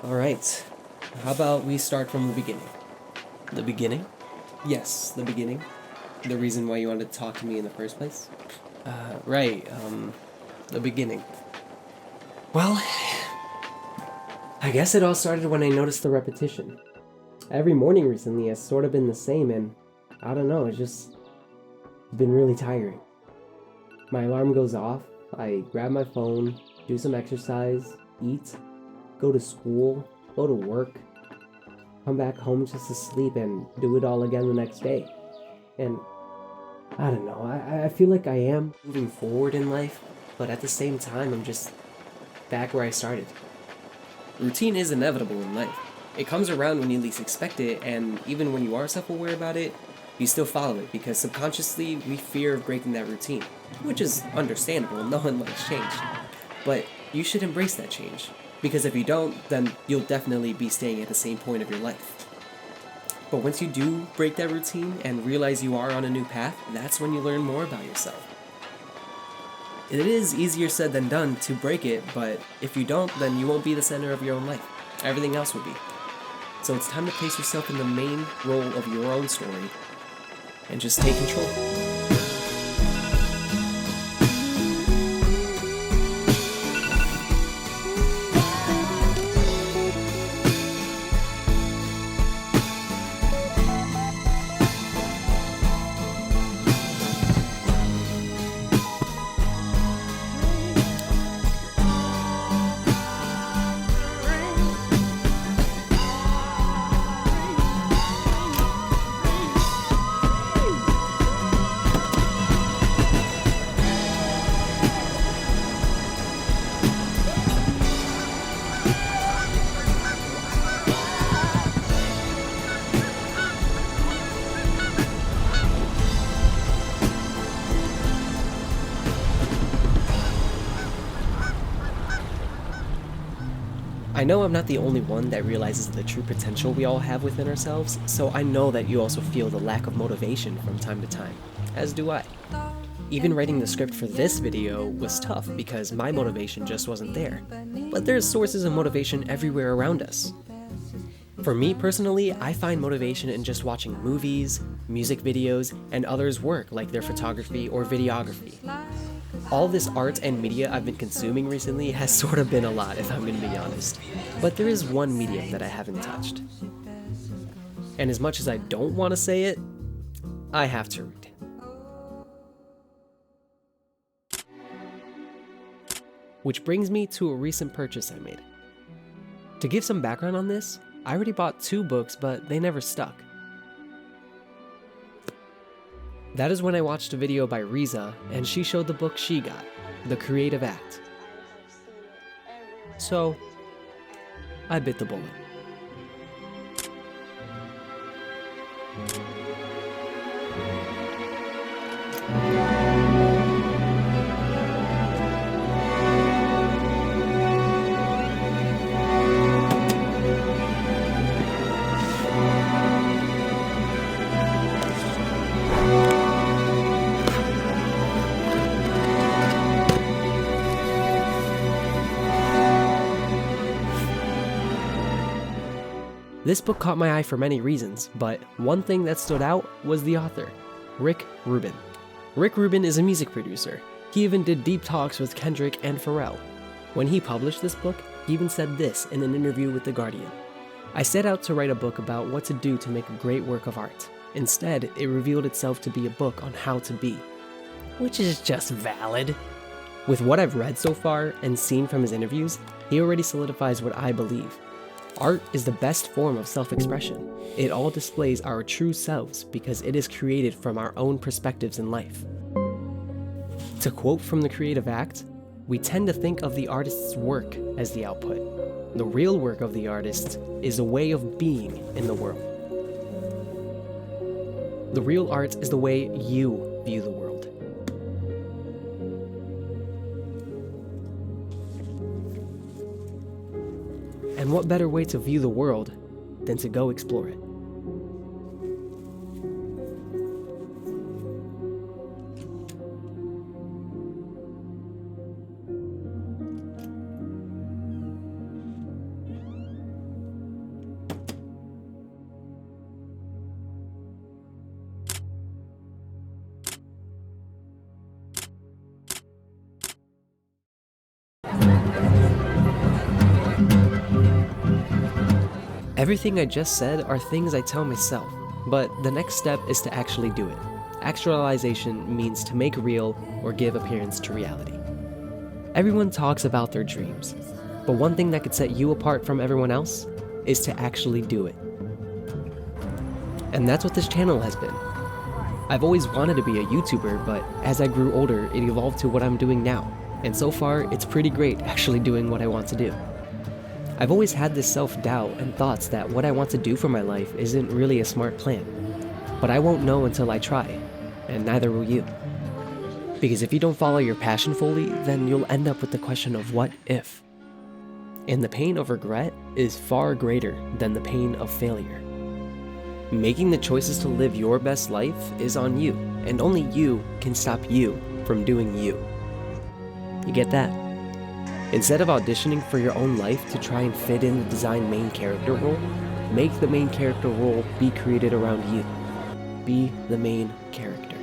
Alright, how about we start from the beginning? The beginning? Yes, the beginning. The reason why you wanted to talk to me in the first place? Right, the beginning. Well, I guess it all started when I noticed the repetition. Every morning recently has sort of been the same, and I don't know, it's just been really tiring. My alarm goes off, I grab my phone, do some exercise, eat, go to school, go to work, come back home just to sleep and do it all again the next day. And I don't know, I feel like I am moving forward in life, but at the same time I'm just back where I started. Routine is inevitable in life. It comes around when you least expect it, and even when you are self-aware about it, you still follow it because subconsciously we fear of breaking that routine, which is understandable, no one likes change. But you should embrace that change, because if you don't, then you'll definitely be staying at the same point of your life. But once you do break that routine and realize you are on a new path, that's when you learn more about yourself. It is easier said than done to break it, but if you don't, then you won't be the center of your own life. Everything else will be. So it's time to place yourself in the main role of your own story and just take control. I know I'm not the only one that realizes the true potential we all have within ourselves, so I know that you also feel the lack of motivation from time to time, as do I. Even writing the script for this video was tough because my motivation just wasn't there, but there's sources of motivation everywhere around us. For me personally, I find motivation in just watching movies, music videos, and others' work like their photography or videography. All this art and media I've been consuming recently has sort of been a lot, if I'm gonna be honest. But there is one medium that I haven't touched. And as much as I don't want to say it, I have to read. Which brings me to a recent purchase I made. To give some background on this, I already bought 2 books, but they never stuck. That is when I watched a video by Riza, and she showed the book she got, The Creative Act. So, I bit the bullet. This book caught my eye for many reasons, but one thing that stood out was the author, Rick Rubin. Rick Rubin is a music producer. He even did deep talks with Kendrick and Pharrell. When he published this book, he even said this in an interview with The Guardian. I set out to write a book about what to do to make a great work of art. Instead, it revealed itself to be a book on how to be. Which is just valid. With what I've read so far and seen from his interviews, he already solidifies what I believe. Art is the best form of self-expression. It all displays our true selves because it is created from our own perspectives in life. To quote from The Creative Act, we tend to think of the artist's work as the output. The real work of the artist is a way of being in the world. The real art is the way you view the world. And what better way to view the world than to go explore it? Everything I just said are things I tell myself, but the next step is to actually do it. Actualization means to make real or give appearance to reality. Everyone talks about their dreams, but one thing that could set you apart from everyone else is to actually do it. And that's what this channel has been. I've always wanted to be a YouTuber, but as I grew older, it evolved to what I'm doing now. And so far, it's pretty great actually doing what I want to do. I've always had this self-doubt and thoughts that what I want to do for my life isn't really a smart plan. But I won't know until I try, and neither will you. Because if you don't follow your passion fully, then you'll end up with the question of what if. And the pain of regret is far greater than the pain of failure. Making the choices to live your best life is on you, and only you can stop you from doing you. You get that? Instead of auditioning for your own life to try and fit in the design main character role, make the main character role be created around you. Be the main character.